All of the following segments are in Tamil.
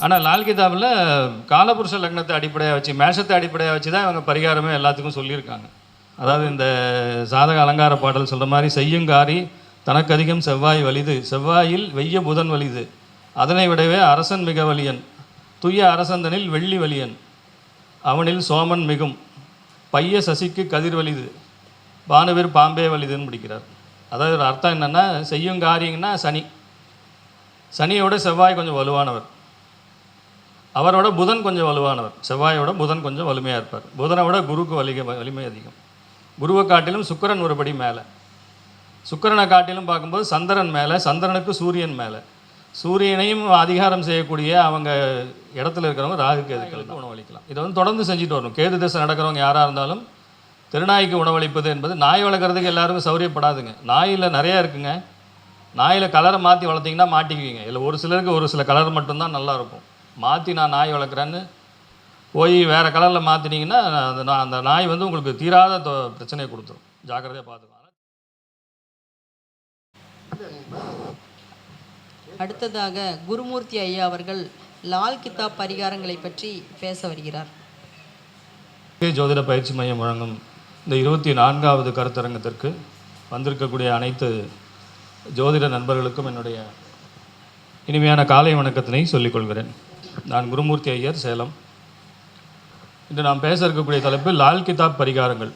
ஆனால் லால் கிதாபில் காலபுருஷ லக்னத்தை அடிப்படையாக வச்சு, மேஷத்தை அடிப்படையாக வச்சு தான் இவங்க பரிகாரமே எல்லாத்துக்கும் சொல்லியிருக்காங்க. அதாவது இந்த சாதக அலங்கார பாடல் சொல்கிற மாதிரி, செய்யுங்காரி தனக்கு அதிகம் செவ்வாய் வலிது, செவ்வாயில் வெய்ய புதன் வலிது, அதனை விடவே அரசன் மிக வலியன், துய்ய அரசந்தனில் வெள்ளி வலியன், அவனில் சோமன் மிகும், பைய சசிக்கு கதிர் வலிது, பானுவிர் பாம்பே வலிதுன்னு முடிக்கிறார். அதாவது ஒரு அர்த்தம் என்னென்னா, செய்யுங்காரிங்கன்னா சனி, சனியோட செவ்வாய் கொஞ்சம் வலுவானவர், அவரோட புதன் கொஞ்சம் வலுவானவர், செவ்வாயோட புதன் கொஞ்சம் வலிமையாக இருப்பார். புதனை விட குருக்கு வலிமை அதிகம். குருவை காட்டிலும் சுக்கிரன் ஒருபடி மேலே, சுக்கிரனை காட்டிலும் பார்க்கும்போது சந்திரன் மேலே, சந்திரனுக்கு சூரியன் மேலே, சூரியனையும் அதிகாரம் செய்யக்கூடிய அவங்க இடத்துல இருக்கிறவங்க ராகு கேதுக்களுக்கு உணவளிக்கலாம். இதை வந்து தொடர்ந்து செஞ்சுட்டு வரணும். கேது தசை நடக்கிறவங்க யாராக இருந்தாலும் திருநாய்க்கு உணவளிப்பது என்பது, நாய் வளர்க்குறதுக்கு எல்லாருக்கும் சௌரியப்படாதுங்க. நாயில் நிறையா இருக்குங்க. நாயில் கலரை மாற்றி வளர்த்திங்கன்னா மாட்டிக்குவீங்க. இல்லை ஒரு சிலருக்கு ஒரு சில கலர் மட்டும்தான் நல்லாயிருக்கும். மாற்றி நான் நாய் வளர்க்குறேன்னு போய் வேறு கலரில் மாற்றினீங்கன்னா அந்த நாய் வந்து உங்களுக்கு தீராத பிரச்சனையை கொடுத்துரும். ஜாக்கிரதையாக பார்த்துக்கலாம். அடுத்ததாக குருமூர்த்தி ஐயா அவர்கள் லால் கிதாப் பரிகாரங்களை பற்றி பேச வருகிறார். ஜோதிட பயிற்சி மையம் வழங்கும் இந்த 24வது கருத்தரங்கத்திற்கு வந்திருக்கக்கூடிய அனைத்து ஜோதிட நண்பர்களுக்கும் என்னுடைய இனிமையான காலை வணக்கத்தினை சொல்லிக்கொள்கிறேன். நான் குருமூர்த்தி ஐயர், சேலம். இன்று நாம் பேச இருக்கக்கூடிய தலைப்பு லால் கிதாப் பரிகாரங்கள்.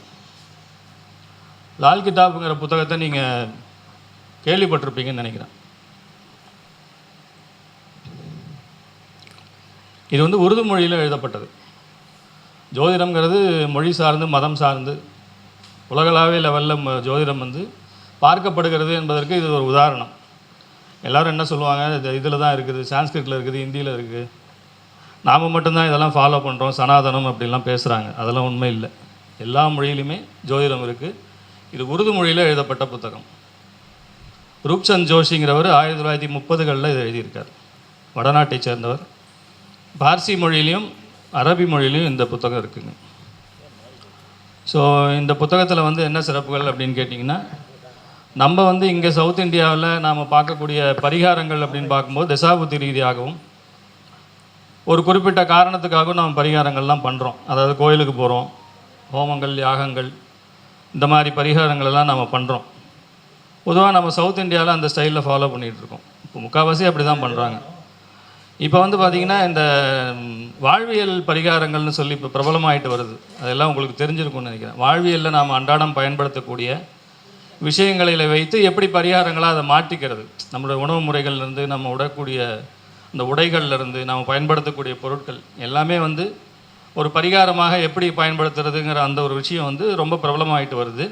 லால் கிதாப்புங்கிற புத்தகத்தை நீங்கள் கேள்விப்பட்டிருப்பீங்கன்னு நினைக்கிறேன். இது வந்து உருது மொழியில் எழுதப்பட்டது. ஜோதிடம்ங்கிறது மொழி சார்ந்து மதம் சார்ந்து உலகளாவிய லெவலில் ஜோதிடம் வந்து பார்க்கப்படுகிறது என்பதற்கு இது ஒரு உதாரணம். எல்லோரும் என்ன சொல்லுவாங்க, இதில் தான் இருக்குது, சான்ஸ்கிரிட்டில் இருக்குது, ஹிந்தியில் இருக்குது, நாம் மட்டும்தான் இதெல்லாம் ஃபாலோ பண்ணுறோம், சனாதனம் அப்படிலாம் பேசுகிறாங்க. அதெல்லாம் உண்மை இல்லை. எல்லா மொழியிலுமே ஜோதிடம் இருக்குது. இது உருது மொழியில் எழுதப்பட்ட புத்தகம். ரூப்சந்த் ஜோஷிங்கிறவர் 1930களில் இதை எழுதியிருக்கார். வடநாட்டை சேர்ந்தவர். பார்சி மொழியிலையும் அரபி மொழியிலையும் இந்த புத்தகம் இருக்குதுங்க. ஸோ இந்த புத்தகத்தில் வந்து என்ன சிறப்புகள் அப்படின்னு கேட்டிங்கன்னா, நம்ம வந்து இங்கே சவுத் இந்தியாவில் நாம் பார்க்கக்கூடிய பரிகாரங்கள் அப்படின்னு பார்க்கும்போது தசாபுத்தி ரீதியாகவும் ஒரு குறிப்பிட்ட காரணத்துக்காகவும் நாம் பரிகாரங்கள்லாம் பண்ணுறோம். அதாவது கோயிலுக்கு போகிறோம், ஹோமங்கள், யாகங்கள், இந்த மாதிரி பரிகாரங்களெல்லாம் நம்ம பண்ணுறோம். பொதுவாக நம்ம சவுத் இந்தியாவில் அந்த ஸ்டைலில் ஃபாலோ பண்ணிகிட்ருக்கோம். இப்போ முக்கால்வாசி அப்படி தான் பண்ணுறாங்க. இப்போ வந்து பார்த்திங்கன்னா இந்த வாழ்வியல் பரிகாரங்கள்னு சொல்லி இப்போ பிரபலமாகிட்டு வருது. அதெல்லாம் உங்களுக்கு தெரிஞ்சிருக்கும்னு நினைக்கிறேன். வாழ்வியலில் நாம் அன்றாடம் பயன்படுத்தக்கூடிய விஷயங்களில் வைத்து எப்படி பரிகாரங்களாக அதை மாற்றிக்கிறது, நம்மளுடைய உணவு முறைகள்லேருந்து, நம்ம உடக்கூடிய இந்த உடைகள்லேருந்து, நம்ம பயன்படுத்தக்கூடிய பொருட்கள் எல்லாமே வந்து ஒரு பரிகாரமாக எப்படி பயன்படுத்துறதுங்கிற அந்த ஒரு விஷயம் வந்து ரொம்ப பிரபலமாகிட்டு வருது.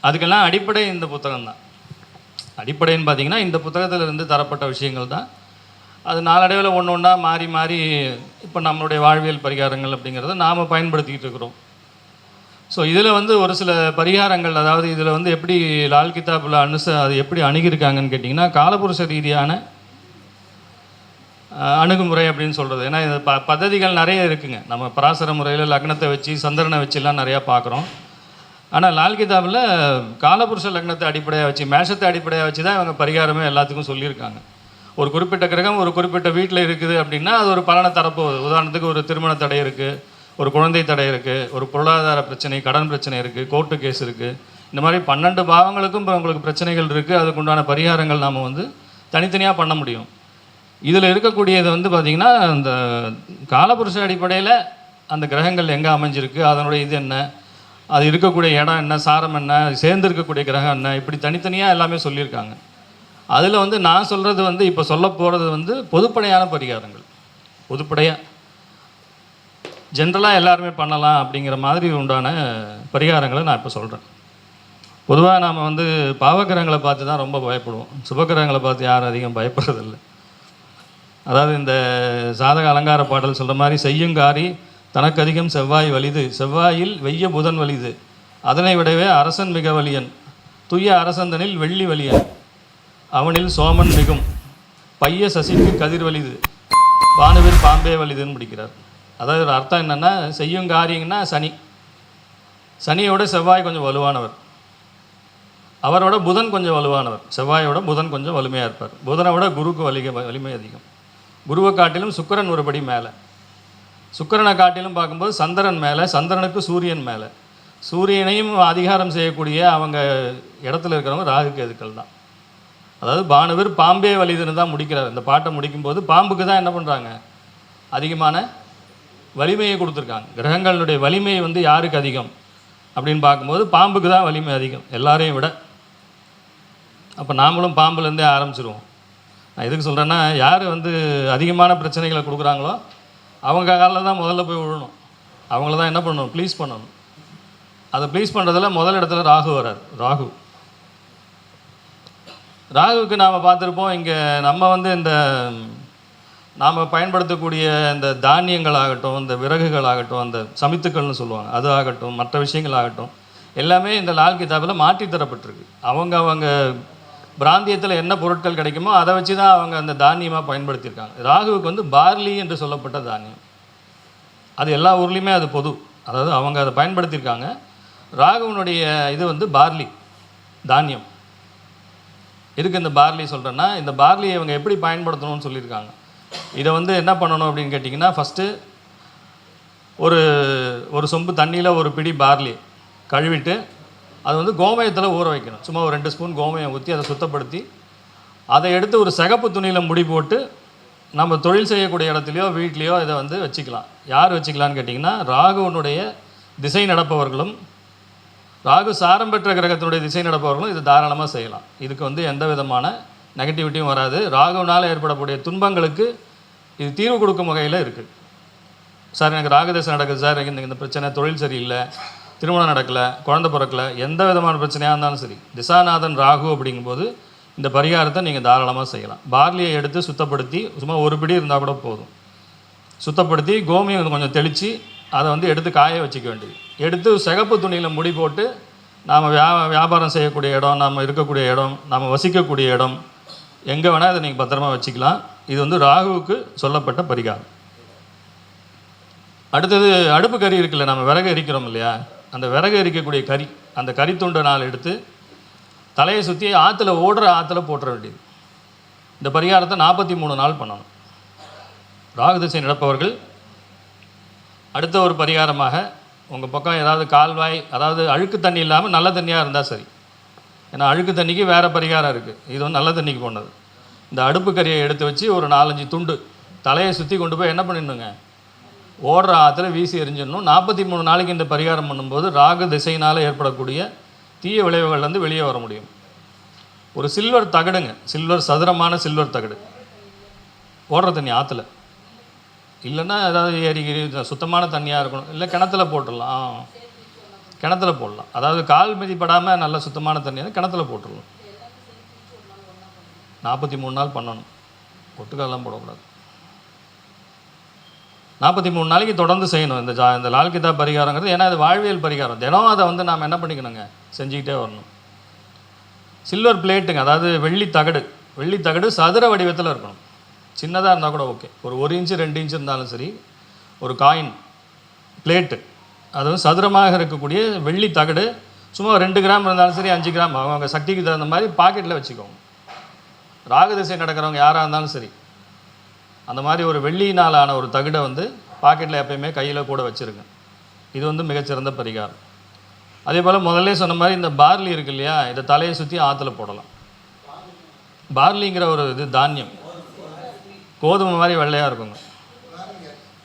அதுக்கெல்லாம் அடிப்படை இந்த புத்தகம் தான். அடிப்படைன்னு பார்த்திங்கன்னா இந்த புத்தகத்திலிருந்து தரப்பட்ட விஷயங்கள் தான். அது நாளடைவில் ஒன்று ஒன்றா மாறி மாறி இப்போ நம்மளுடைய வாழ்வியல் பரிகாரங்கள் அப்படிங்கிறத நாம் பயன்படுத்திக்கிட்டு இருக்கிறோம். ஸோ இதில் வந்து ஒரு சில பரிகாரங்கள், அதாவது இதில் வந்து எப்படி லால் கிதாபில் அது எப்படி அணுகியிருக்காங்கன்னு கேட்டிங்கன்னா, காலபுருஷ ரீதியான அணுகுமுறை அப்படின்னு சொல்கிறது. ஏன்னா இது பദ്ധதிகள் நிறைய இருக்குங்க. நம்ம பராசர முறையில் லக்னத்தை வச்சு சந்திரனை வச்சுலாம் நிறையா பார்க்குறோம். ஆனால் லால் கிதாபில் காலபுருஷ லக்னத்தை அடிப்படையாக வச்சு, மேஷத்தை அடிப்படையாக வச்சு தான் இவங்க பரிகாரமே எல்லாத்துக்கும் சொல்லியிருக்காங்க. ஒரு குறிப்பிட்ட கிரகம் ஒரு குறிப்பிட்ட வீட்டில் இருக்குது அப்படின்னா அது ஒரு பலனை தரப்போகுது. உதாரணத்துக்கு ஒரு திருமண தடை இருக்குது, ஒரு குழந்தை தடை இருக்குது, ஒரு பொருளாதார பிரச்சனை, கடன் பிரச்சனை இருக்குது, கோர்ட்டு கேஸ் இருக்குது. இந்த மாதிரி 12 பாவங்களுக்கும் இப்போ உங்களுக்கு பிரச்சனைகள் இருக்குது. அதுக்குண்டான பரிகாரங்கள் நாம் வந்து தனித்தனியாக பண்ண முடியும். இதில் இருக்கக்கூடியது வந்து பார்த்திங்கன்னா, அந்த காலபுருஷ அடிப்படையில் அந்த கிரகங்கள் எங்கே அமைஞ்சிருக்கு, அதனுடைய இது என்ன, அது இருக்கக்கூடிய இடம் என்ன, சாரம் என்ன, சேர்ந்து இருக்கக்கூடிய கிரகம் என்ன, இப்படி தனித்தனியாக எல்லாமே சொல்லியிருக்காங்க. அதில் வந்து நான் சொல்கிறது வந்து இப்போ சொல்ல போகிறது வந்து பொதுப்படையான பரிகாரங்கள். பொதுப்படையாக ஜென்ரலாக எல்லாருமே பண்ணலாம் அப்படிங்கிற மாதிரி உண்டான பரிகாரங்களை நான் இப்போ சொல்கிறேன். பொதுவாக நாம் வந்து பாவக்கிரகங்களை பார்த்து தான் ரொம்ப பயப்படுவோம். சுபக்கிரகங்களை பார்த்து யாரும் அதிகம் பயப்படுறதில்லை. அதாவது இந்த சாதக அலங்கார பாடல் சொல்கிற மாதிரி, செய்யுங்காரி தனக்கு அதிகம் செவ்வாய் வலிது, செவ்வாயில் வெய்ய புதன் வலிது, அதனை விடவே அரசன் மிக வலியன், துய்ய அரசந்தனில் வெள்ளி வலியன், அவனில் சோமன் மிகும், பைய சசிக்கு கதிர் வலிது, பானுவிர் பாம்பே வலிதுன்னு முடிக்கிறார். அதாவது ஒரு அர்த்தம் என்னென்னா, செய்யுங்காரிங்கன்னா சனி, சனியோட செவ்வாய் கொஞ்சம் வலுவானவர், அவரோட புதன் கொஞ்சம் வலுவானவர், செவ்வாயோட புதன் கொஞ்சம் வலிமையாக இருப்பார். புதனை விட குருக்கு வலிமை அதிகம். குருவை காட்டிலும் சுக்கிரன் ஒரு படி மேலே, சுக்கிரனை காட்டிலும் பார்க்கும்போது சந்திரன் மேலே, சந்திரனுக்கு சூரியன் மேலே. சூரியனையும் அதிகாரம் செய்யக்கூடிய அவங்க இடத்துல இருக்கிறவங்க ராகு கேதுக்கள் தான். அதாவது பானுவர் பாம்பே வலிதுன்னு தான் முடிக்கிறார். இந்த பாட்டை முடிக்கும்போது பாம்புக்கு தான் என்ன பண்ணுறாங்க, அதிகமான வலிமையை கொடுத்துருக்காங்க. கிரகங்களுடைய வலிமை வந்து யாருக்கு அதிகம் அப்படின்னு பார்க்கும்போது பாம்புக்கு தான் வலிமை அதிகம் எல்லாரையும் விட. அப்போ நாமளும் பாம்புலேருந்தே ஆரம்பிச்சிருவோம். நான் எதுக்கு சொல்கிறேன்னா, யார் வந்து அதிகமான பிரச்சனைகளை கொடுக்குறாங்களோ அவங்க காலில் தான் முதல்ல போய் விழணும். அவங்கள தான் என்ன பண்ணணும், ப்ளீஸ் பண்ணணும். அதை ப்ளீஸ் பண்ணுறதுல முதல் இடத்துல ராகு வரார். ராகுவுக்கு நாம் பார்த்துருப்போம். இங்கே நம்ம வந்து இந்த நாம் பயன்படுத்தக்கூடிய இந்த தானியங்கள் ஆகட்டும், இந்த விறகுகள் ஆகட்டும், அந்த சமித்துக்கள்னு சொல்லுவாங்க, அது ஆகட்டும், மற்ற விஷயங்கள் ஆகட்டும், எல்லாமே இந்த லால் கிதாபில் மாற்றி தரப்பட்டிருக்கு. அவங்க பிராந்தியத்தில் என்ன பொருட்கள் கிடைக்குமோ அதை வச்சு தான் அவங்க அந்த தானியமாக பயன்படுத்தியிருக்காங்க. ராகுவுக்கு வந்து பார்லி என்று சொல்லப்பட்ட தானியம், அது எல்லா ஊர்லேயுமே அது பொது. அதாவது அவங்க அதை பயன்படுத்தியிருக்காங்க. ராகுவனுடைய இது வந்து பார்லி தானியம். எதுக்கு இந்த பார்லி சொல்கிறேன்னா, இந்த பார்லியை இவங்க எப்படி பயன்படுத்தணும்னு சொல்லியிருக்காங்க. இதை வந்து என்ன பண்ணணும் அப்படின்னு கேட்டிங்கன்னா, ஃபஸ்ட்டு ஒரு சொம்பு தண்ணியில் ஒரு பிடி பார்லி கழுவிட்டு அது வந்து கோமயத்தில் ஊற வைக்கணும். சும்மா ஒரு 2 ஸ்பூன் கோமயம் ஊற்றி அதை சுத்தப்படுத்தி அதை எடுத்து ஒரு சிகப்பு துணியில் முடி போட்டு நம்ம தொழில் செய்யக்கூடிய இடத்துலையோ வீட்லேயோ இதை வந்து வச்சுக்கலாம். யார் வச்சுக்கலான்னு கேட்டிங்கன்னா, ராகுவனுடைய திசை நடப்பவர்களும் ராகு சாரம் பெற்ற கிரகத்தினுடைய திசை நடப்பவர்களும் இது தாராளமாக செய்யலாம். இதுக்கு வந்து எந்த விதமான நெகட்டிவிட்டியும் வராது. ராகுனால் ஏற்படக்கூடிய துன்பங்களுக்கு இது தீர்வு கொடுக்கும் வகையில் இருக்குது. சார் எனக்கு ராகு திசை நடக்குது சார், இந்த பிரச்சனை, தொழில் சரியில்லை, திருமணம் நடக்கலை, குழந்தை பிறக்கலை, எந்த விதமான பிரச்சனையாக இருந்தாலும் சரி, திசாநாதன் ராகு அப்படிங்கும்போது இந்த பரிகாரத்தை நீங்கள் தாராளமாக செய்யலாம். பார்லியை எடுத்து சுத்தப்படுத்தி, சும்மா ஒரு பிடி இருந்தால் கூட போதும், சுத்தப்படுத்தி கோமியம் கொஞ்சம் தெளித்து அதை வந்து எடுத்து காய வச்சுக்க வேண்டியது. எடுத்து சிகப்பு துணியில் முடி போட்டு நாம் வியாபாரம் செய்யக்கூடிய இடம், நாம் இருக்கக்கூடிய இடம், நாம் வசிக்கக்கூடிய இடம், எங்கே வேணால் இதை நீங்கள் பத்திரமா வச்சுக்கலாம். இது வந்து ராகுவுக்கு சொல்லப்பட்ட பரிகாரம். அடுத்தது அடுப்பு கறி இருக்குல்ல, நம்ம விறகு எரிக்கிறோம் இல்லையா, அந்த விறகு எரிக்கக்கூடிய கறி, அந்த கறித்துண்டை நாள் எடுத்து தலையை சுற்றி ஓடுற ஆற்றுல போட்டுற வேண்டியது. இந்த பரிகாரத்தை 43 நாள் பண்ணணும் ராகு திசை நடப்பவர்கள். அடுத்த ஒரு பரிகாரமாக, உங்கள் பக்கம் ஏதாவது கால்வாய், அதாவது அழுக்கு தண்ணி இல்லாமல் நல்ல தண்ணியாக இருந்தால் சரி. ஏன்னா அழுக்கு தண்ணிக்கு வேறு பரிகாரம் இருக்குது, இது வந்து நல்ல தண்ணிக்கு போனது. இந்த அடுப்பு கறியை எடுத்து வச்சு ஒரு 4-5 துண்டு தலையை சுற்றி கொண்டு போய் என்ன பண்ணிடணுங்க, ஓடுற ஆற்றுல வீசி எரிஞ்சிடணும். 43 நாளைக்கு இந்த பரிகாரம் பண்ணும்போது ராகு திசையினால் ஏற்படக்கூடிய தீய விளைவுகள்லேருந்து வெளியே வர முடியும். ஒரு சில்வர் தகடுங்க, சதுரமான சில்வர் தகடு, ஓடுற தண்ணி ஆற்றுல இல்லைன்னா ஏதாவது ஏரி சுத்தமான தண்ணியாக இருக்கணும், இல்லை கிணத்துல போட்டுடலாம், கிணத்துல போடலாம். அதாவது கால் மிதிப்படாமல் நல்ல சுத்தமான தண்ணியாக கிணத்துல போட்டுடலாம். 43 நாள் பண்ணணும், ஒட்டுக்காலாம் போடக்கூடாது. 43 நாளைக்கு தொடர்ந்து செய்யணும் இந்த லால் கிதாப் பரிகாரங்கிறது. ஏன்னா அது வாழ்வியல் பரிகாரம், தினம் அதை வந்து நாம் என்ன பண்ணிக்கணுங்க, செஞ்சுக்கிட்டே வரணும். சில்வர் பிளேட்டுங்க, அதாவது வெள்ளி தகடு சதுர வடிவத்தில் இருக்கணும். சின்னதாக இருந்தால் கூட ஓகே, ஒரு 1 இன்ச்சு 2 இன்ச்சு இருந்தாலும் சரி. ஒரு காயின் பிளேட்டு, அதுவும் சதுரமாக இருக்கக்கூடிய வெள்ளி தகடு, சும்மா 2 கிராம் இருந்தாலும் சரி, 5 கிராம், அவங்க சக்திக்கு தகுந்த மாதிரி பாக்கெட்டில் வச்சுக்கோங்க. ராகு திசை நடக்கிறவங்க யாராக இருந்தாலும் சரி, அந்த மாதிரி ஒரு வெள்ளியினால் ஆன ஒரு தகடை வந்து பாக்கெட்டில் எப்பயுமே கையில் கூட வச்சுருங்க. இது வந்து மிகச்சிறந்த பரிகாரம். அதே போல் முதல்ல சொன்ன மாதிரி இந்த பார்லி இருக்கு இல்லையா, இதை தலையை சுற்றி ஆற்றுல போடலாம். பார்லிங்கிற ஒரு இது தானியம், கோதுமை மாதிரி வெள்ளையாக இருக்குங்க,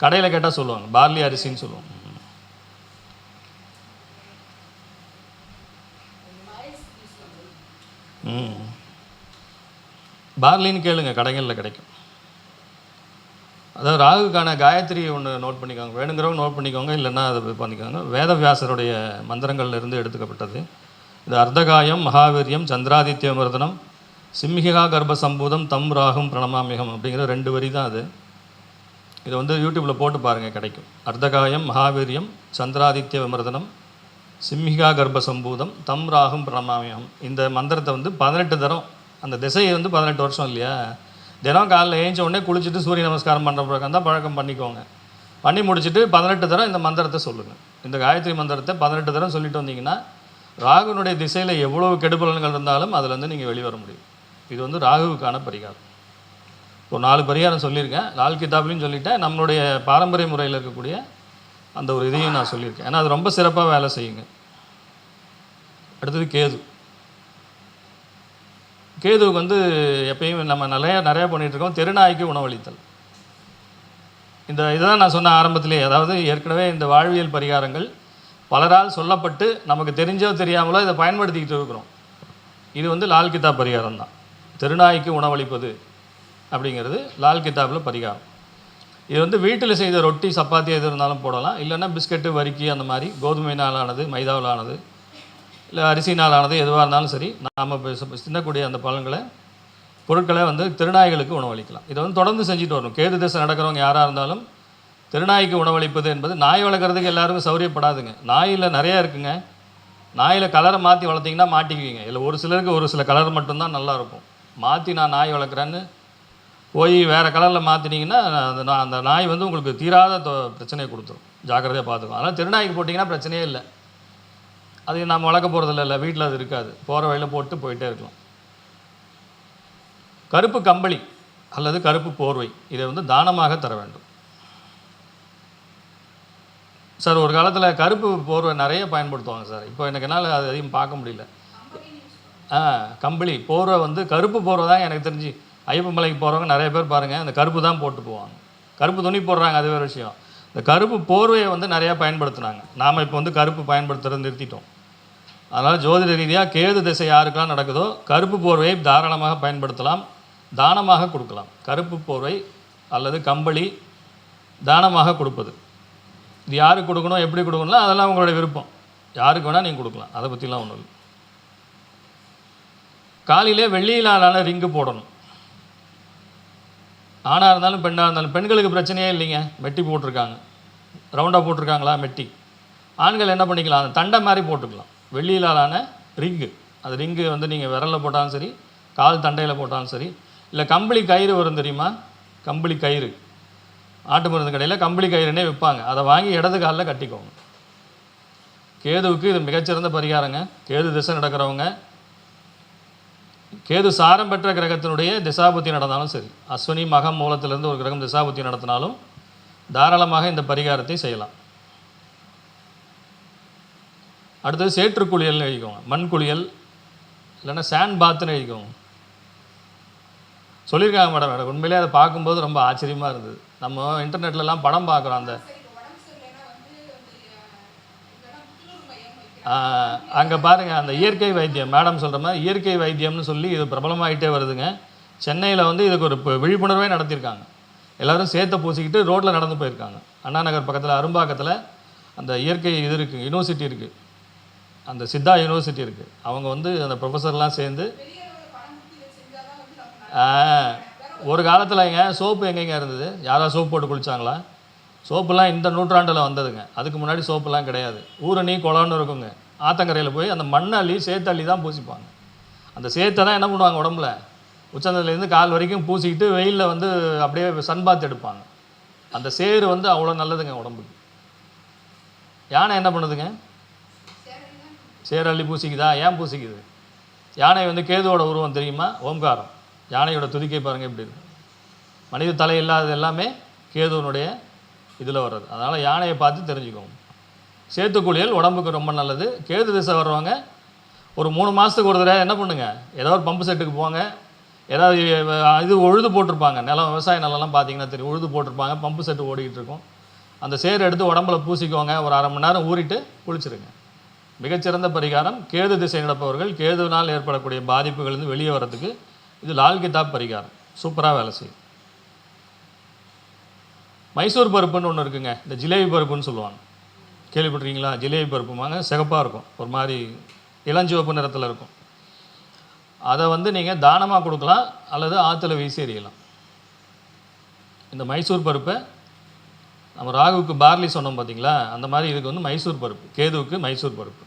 கடையில் கேட்டால் சொல்லுவாங்க, பார்லி அரிசின்னு சொல்லுவாங்க. பார்லின்னு கேளுங்க, கடைகளில் கிடைக்கும். அதாவது ராகுக்கான காயத்ரி ஒன்று நோட் பண்ணிக்கோங்க, வேணுங்கிறவங்க நோட் பண்ணிக்கோங்க, இல்லைன்னா அதை பண்ணிக்கோங்க. வேதவியாசருடைய மந்திரங்கள்லேருந்து எடுத்துக்கப்பட்டது. இது அர்த்தகாயம் மகாவீரியம் சந்திராதித்ய மர்தனம் சிம்ஹிகா கர்ப்பசம்பூதம் தம் ராகும் பிரணமாமிகம் அப்படிங்கிற 2 வரி தான் அது. இதை வந்து யூடியூப்பில் போட்டு பாருங்கள், கிடைக்கும். அர்த்தகாயம் மகாவீரியம் சந்திராதித்ய விமர்தனம் சிம்ஹிகா கர்ப்பசம்பூதம் தம் ராகும் பிரணமாமிகம். இந்த மந்திரத்தை வந்து 18 தரம், அந்த திசையை வந்து 18 வருஷம் இல்லையா, தினம் காலையில் ஏஞ்ச உடனே குளிச்சுட்டு சூரிய நமஸ்காரம் பண்ணுற பழக்கம் தான், பழக்கம் பண்ணிக்கோங்க. பண்ணி முடிச்சுட்டு 18 தரம் இந்த மந்திரத்தை சொல்லுங்கள். இந்த காயத்ரி மந்திரத்தை 18 தரம் சொல்லிட்டு வந்தீங்கன்னா ராகுனுடைய திசையில் எவ்வளவு கெடுபலன்கள் இருந்தாலும் அதுலேருந்து நீங்கள் வெளிவர முடியும். இது வந்து ராகுவுக்கான பரிகாரம். ஒரு 4 பரிகாரம் சொல்லியிருக்கேன். லால் கிதாப்லையும் சொல்லிட்டேன். நம்மளுடைய பாரம்பரிய முறையில் இருக்கக்கூடிய அந்த ஒரு இதையும் நான் சொல்லியிருக்கேன். ஏன்னா அது ரொம்ப சிறப்பாக வேலை செய்யுங்க. அடுத்தது கேது. கேதுவுக்கு வந்து எப்பயும் நம்ம நிறையா பண்ணிகிட்ருக்கோம். தெருநாய்க்கு உணவளித்தல். இதுதான் நான் சொன்ன ஆரம்பத்திலே. அதாவது ஏற்கனவே இந்த வாழ்வியல் பரிகாரங்கள் பலரால் சொல்லப்பட்டு நமக்கு தெரிஞ்சோ தெரியாமலோ இதை பயன்படுத்திக்கிட்டு இருக்கிறோம். இது வந்து லால் கிதாப் பரிகாரம் தான். தெருநாய்க்கு உணவளிப்பது அப்படிங்கிறது லால் கிதாப்பில் பரிகாரம். இது வந்து வீட்டில் செய்த ரொட்டி சப்பாத்தி எது இருந்தாலும் போடலாம். இல்லைன்னா பிஸ்கெட்டு வரிக்கி அந்த மாதிரி கோதுமையினால் ஆனது, மைதாவில் ஆனது, இல்லை அரிசினால் ஆனது எதுவாக இருந்தாலும் சரி, நாம் சின்னக்கூடிய அந்த பொருட்களை வந்து திருநாய்களுக்கு உணவளிக்கலாம். இதை வந்து தொடர்ந்து செஞ்சுட்டு வரணும். கேது திசை நடக்கிறவங்க யாராக இருந்தாலும் திருநாய்க்கு உணவளிப்பது என்பது, நாய் வளர்க்குறதுக்கு எல்லாருக்கும் சௌரியப்படாதுங்க. நாயில் நிறையா இருக்குங்க. நாயில் கலரை மாற்றி வளர்த்திங்கன்னா மாட்டிக்குவீங்க. இல்லை ஒரு சிலருக்கு ஒரு சில கலர் மட்டும்தான் நல்லாயிருக்கும். மாற்றி நான் நாய் வளர்க்குறேன்னு போய் வேறு கலரில் மாற்றினீங்கன்னா அந்த நாய் வந்து உங்களுக்கு தீராத பிரச்சனையை கொடுத்துரும். ஜாக்கிரதையாக பார்த்துக்கும். அதனால் திருநாய்க்கு போட்டிங்கன்னா பிரச்சனையே இல்லை. அது நம்ம வளர்க்க போகிறதில்ல. இல்லை வீட்டில் அது இருக்காது. போகிற வழியில் போட்டு போயிட்டே இருக்கலாம். கருப்பு கம்பளி அல்லது கருப்பு போர்வை இதை வந்து தானமாக தர வேண்டும். சார் ஒரு காலத்தில் கருப்பு போர்வை நிறைய பயன்படுத்துவாங்க சார். இப்போ எனக்கு என்னால் அது அதையும் பார்க்க முடியல. கம்பளி போர்வை வந்து கருப்பு போர்வை தான் எனக்கு தெரிஞ்சு. ஐயப்ப மலைக்கு போகிறவங்க நிறைய பேர் பாருங்கள், அந்த கருப்பு தான் போட்டு போவாங்க. கருப்பு துணி போடுறாங்க, அது வேறு விஷயம். இந்த கருப்பு போர்வையை வந்து நிறையா பயன்படுத்துனாங்க. நாம் இப்போ வந்து கருப்பு பயன்படுத்துகிறத நிறுத்திட்டோம். அதனால் ஜோதிட ரீதியாக கேது திசை யாருக்கெல்லாம் நடக்குதோ கருப்பு போர்வையை தாராளமாக பயன்படுத்தலாம், தானமாக கொடுக்கலாம். கருப்பு போர்வை அல்லது கம்பளி தானமாக கொடுப்பது. இது யாருக்கு கொடுக்கணும், எப்படி கொடுக்கணும்னா அதெல்லாம் உங்களுடைய விருப்பம். யாருக்கு வேணால் நீங்கள் கொடுக்கலாம். அதை பற்றிலாம் ஒன்றும் இல்லை. காலையிலே வெள்ளியிலான ரிங்கு போடணும். ஆணாக இருந்தாலும் பெண்ணாக இருந்தாலும். பெண்களுக்கு பிரச்சனையே இல்லைங்க. மெட்டி போட்டிருக்காங்க, ரவுண்டாக போட்டிருக்காங்களா மெட்டி. ஆண்கள் என்ன பண்ணிக்கலாம், அந்த தண்டை மாதிரி போட்டுக்கலாம். வெள்ளியிலான ரிங்கு. அது ரிங்கு வந்து நீங்கள் விரலில் போட்டாலும் சரி, கால் தண்டையில் போட்டாலும் சரி. இல்லை கம்பளி கயிறு வரும் தெரியுமா, கம்பளி கயிறு. ஆட்டு மருந்து கடையில் கம்பளி கயிறுனே விற்பாங்க. அதை வாங்கி இடது காலில் கட்டிக்கோங்க. கேதுவுக்கு இது மிகச்சிறந்த பரிகாரங்க. கேது திசை நடக்கிறவங்க, கேது சாரம் பெற்ற கிரகத்தினுடைய திசாபுத்தி நடந்தாலும் சரி, அஸ்வினி மகம் மூலத்திலிருந்து ஒரு கிரகம் திசாபுத்தி நடத்தினாலும் தாராளமாக இந்த பரிகாரத்தை செய்யலாம். அடுத்தது சேற்று குளியல்னு எழுதிக்கோங்க. மண் குளியல் இல்லைன்னா சாண்ட் பாத்துன்னு எழுதிக்கோங்க. சொல்லியிருக்காங்க மேடம். எனக்கு உண்மையிலே அதை பார்க்கும்போது ரொம்ப ஆச்சரியமாக இருந்தது. நம்ம இன்டர்நெட்லலாம் படம் பார்க்குறோம். அந்த அங்கே பாருங்கள், அந்த இயற்கை வைத்தியம் மேடம் சொல்கிற மாதிரி இயற்கை வைத்தியம்னு சொல்லி இது பிரபலமாகிட்டே வருதுங்க. சென்னையில் வந்து இதுக்கு ஒரு விழிப்புணர்வே நடத்தியிருக்காங்க. எல்லோரும் சேத்தை பூசிக்கிட்டு ரோட்டில் நடந்து போயிருக்காங்க. அண்ணா நகர் பக்கத்தில் அரும்பாக்கத்தில் அந்த இயற்கை இது இருக்குது, யூனிவர்சிட்டி இருக்குது, அந்த சித்தா யூனிவர்சிட்டி இருக்குது. அவங்க வந்து அந்த ப்ரொஃபஸர்லாம் சேர்ந்து ஒரு காலத்தில்ங்க சோப்பு எங்கெங்க இருந்தது? யாராவது சோப்பு போட்டு குளித்தாங்களா? சோப்புலாம் இந்த நூற்றாண்டில் வந்ததுங்க. அதுக்கு முன்னாடி சோப்புலாம் கிடையாது. ஊரணி குளம்னு இருக்குங்க. ஆத்தங்கரையில் போய் அந்த மண்ணள்ளி சேத்தள்ளி தான் பூசிப்பாங்க. அந்த சேத்தை தான் என்ன பண்ணுவாங்க, உடம்புல உச்சந்தலேருந்து கால் வரைக்கும் பூசிக்கிட்டு வெயிலில் வந்து அப்படியே சன்பாத் எடுப்பாங்க. அந்த சேரு வந்து அவ்வளோ நல்லதுங்க உடம்புக்கு. யானை என்ன பண்ணுதுங்க? சேரள்ளி பூசிக்குதா? ஏன் பூசிக்குது? யானை வந்து கேதுவோட உருவம் தெரியுமா? ஓம்காரம். யானையோட துதிக்கை பாருங்கள் எப்படி இருக்கு. மனித தலை இல்லாதது எல்லாமே கேதுவனுடைய இதில் வர்றது. அதனால் யானையை பார்த்து தெரிஞ்சுக்கோங்க. சேத்துக்குளியல் உடம்புக்கு ரொம்ப நல்லது. கேது திசை வர்றவங்க ஒரு 3 மாதத்துக்கு ஒரு தடவை என்ன பண்ணுங்கள், ஏதோ ஒரு பம்பு செட்டுக்கு போங்க. ஏதாவது இது உழுது போட்டிருப்பாங்க, நிலம் விவசாய நிலம்லாம் பார்த்தீங்கன்னா தெரியும், உழுது போட்டிருப்பாங்க, பம்பு செட்டு ஓடிக்கிட்டு இருக்கும். அந்த சேரை எடுத்து உடம்புல பூசிக்கோங்க. ஒரு அரை மணி நேரம் ஊறிட்டு குளிச்சுருங்க. மிகச்சிறந்த பரிகாரம். கேது திசை நடப்பவர்கள் கேதுவினால் ஏற்படக்கூடிய பாதிப்புகள்லேருந்து வெளியே வர்றதுக்கு இது லால் கிதாப் பரிகாரம் சூப்பராக வேலை செய்யும். மைசூர் பருப்புன்னு ஒன்று இருக்குங்க. இந்த ஜிலேபி பருப்புன்னு சொல்லுவாங்க, கேள்விப்பட்டிருக்கீங்களா? ஜிலேபி பருப்புமாங்க, சிகப்பாக இருக்கும், ஒரு மாதிரி இளஞ்சிவப்பு நிறத்தில் இருக்கும். அதை வந்து நீங்கள் தானமாக கொடுக்கலாம் அல்லது ஆற்றுல வீசி எறியலாம். இந்த மைசூர் பருப்பை நம்ம ராகுவுக்கு பார்லி சொன்னோம் பார்த்தீங்களா, அந்த மாதிரி இதுக்கு வந்து மைசூர் பருப்பு. கேதுவுக்கு மைசூர் பருப்பு.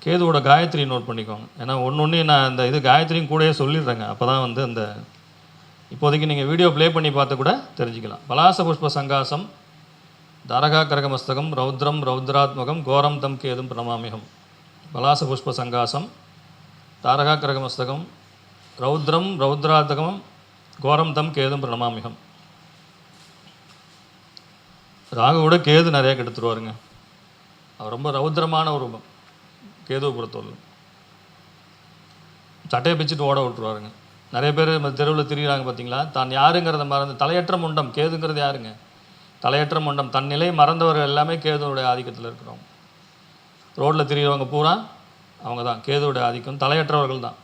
கேதுவோட காயத்ரி நோட் பண்ணிக்கோங்க. ஏன்னா ஒன்று நான் இந்த இது காயத்ரியும் கூடயே சொல்லிடுறேங்க. அப்போ தான் வந்து அந்த இப்போதைக்கு நீங்கள் வீடியோ ப்ளே பண்ணி பார்த்து கூட தெரிஞ்சுக்கலாம். பலாச புஷ்ப சங்காசம், தாரகா கரகமஸ்தகம், ரௌத்ரம் ரௌத்ராத்மகம், கோரம் தம் கேதும் பிரணமாமிகம். பலாச புஷ்ப சங்காசம், தாரகா கரகமஸ்தகம், ரௌத்ரம் ரௌத்ராதகம் கோரம் தம் கேதும் பிரணமாமிகம். ராகுவோட கேது நிறைய கெடுத்துருவாருங்க. அவர் ரொம்ப ரௌத்ரமான ஒரு ரூபம். கேதுவை பொறுத்தவரை சட்டையை பிச்சுட்டு ஓட விட்டுருவாருங்க. நிறைய பேர் தெருவில் திரிகிறாங்க பார்த்தீங்களா, தான் யாருங்கிறத மறந்து. தலையற்ற முண்டம் கேதுங்கிறது யாருங்க? தலையற்ற முண்டம். தன் நிலை மறந்தவர்கள் எல்லாமே கேதுவுடைய ஆதிக்கத்தில் இருக்கிறவங்க. ரோட்டில் திரிகிறவங்க பூரா அவங்க தான் கேதுவுடைய ஆதிக்கம், தலையற்றவர்கள் தான்.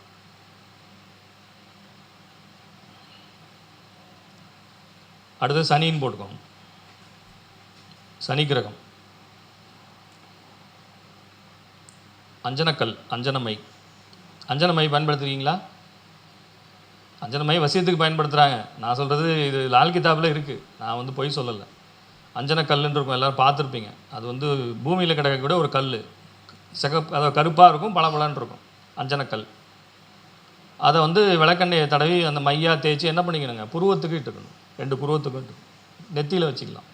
அடுத்து சனின்னு போட்டுக்கோங்க. சனி கிரகம். அஞ்சனக்கல், அஞ்சனமை. அஞ்சனமை பயன்படுத்துறீங்களா? அஞ்சனமை வசியத்துக்கு பயன்படுத்துகிறாங்க. நான் சொல்கிறது இது லால் கிதாபில் இருக்குது, நான் வந்து பொய் சொல்லலை. அஞ்சனக்கல்லுன்னு இருக்கும், எல்லோரும் பார்த்துருப்பீங்க. அது வந்து பூமியில் கிடக்கக்கூடிய ஒரு கல், அதாவது கருப்பாக இருக்கும், பளபளன்னு இருக்கும். அஞ்சனக்கல். அதை வந்து விளக்கெண்ணையை தடவி அந்த மையாக தேய்ச்சி என்ன பண்ணிக்கணுங்க, புருவத்துக்கு இட்டுக்கணும். 2 புருவத்துக்கு இட்டு நெத்தியில் வச்சுக்கலாம்.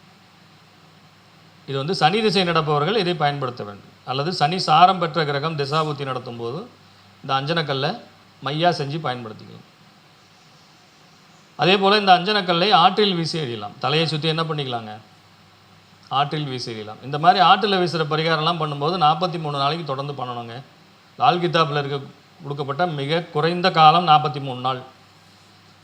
இது வந்து சனி திசை நடப்பவர்கள் இதை பயன்படுத்த வேண்டும். அல்லது சனி சாரம் பெற்ற கிரகம் திசாபுத்தி நடத்தும் போது இந்த அஞ்சனக்கல்லை மையாக செஞ்சு பயன்படுத்திக்கலாம். அதே போல் இந்த அஞ்சனக்கல்லை ஆற்றில் வீசி எறியலாம். தலையை சுற்றி என்ன பண்ணிக்கலாங்க, ஆற்றில் வீசி எறியலாம். இந்த மாதிரி ஆற்றில் வீசுகிற பரிகாரம்லாம் பண்ணும்போது 43 நாளைக்கு தொடர்ந்து பண்ணணுங்க. லால் கிதாபில் கொடுக்கப்பட்ட மிக குறைந்த காலம் 43 நாள்,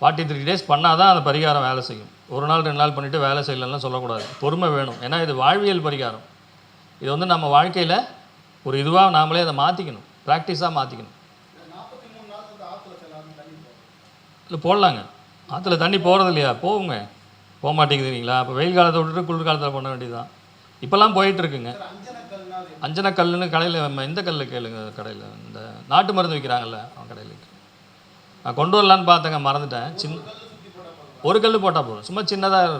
43 டேஸ் பண்ணால் தான் அந்த பரிகாரம் வேலை செய்யும். 1 நாள் 2 நாள் பண்ணிவிட்டு வேலை செய்யலைன்னா சொல்லக்கூடாது. பொறுமை வேணும். ஏன்னா இது வாழ்வியல் பரிகாரம். இது வந்து நம்ம வாழ்க்கையில் ஒரு இதுவாக நாமளே அதை மாற்றிக்கணும், ப்ராக்டிஸாக மாற்றிக்கணும். இல்லை போடலாங்க. ஆற்றுல தண்ணி போகிறது இல்லையா? போகுங்க. போக மாட்டேங்குதுங்களா? அப்போ வெயில் காலத்தை விட்டுட்டு குளிர் காலத்தில் பண்ண வேண்டியதுதான். இப்போல்லாம் போயிட்டுருக்குங்க. அஞ்சனக்கல்லுன்னு கடையில் இந்த கல் கேளுங்க, கடையில் இந்த நாட்டு மருந்து விற்கிறாங்கல்ல, அவன் கடையில் நான் கொண்டு வரலான்னு பார்த்தேங்க, மறந்துட்டேன். ஒரு கல் போட்டால் போதும், சும்மா சின்னதாக